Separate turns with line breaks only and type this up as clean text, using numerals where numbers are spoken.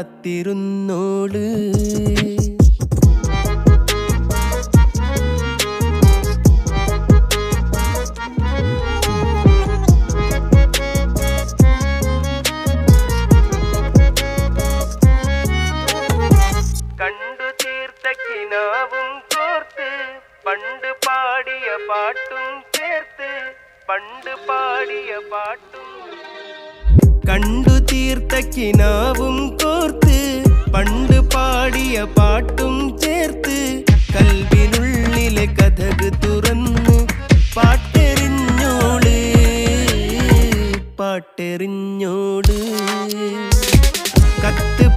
കാത്തിരുന്നോള്. കണ്ടു തീർത്ത കിനാവും കോർത്ത് പണ്ട് പാടിയ പാട്ടും ചേർത്ത് പണ്ട് പാടിയ പാട്ടും കണ്ടു തീർത്ത കിനാവും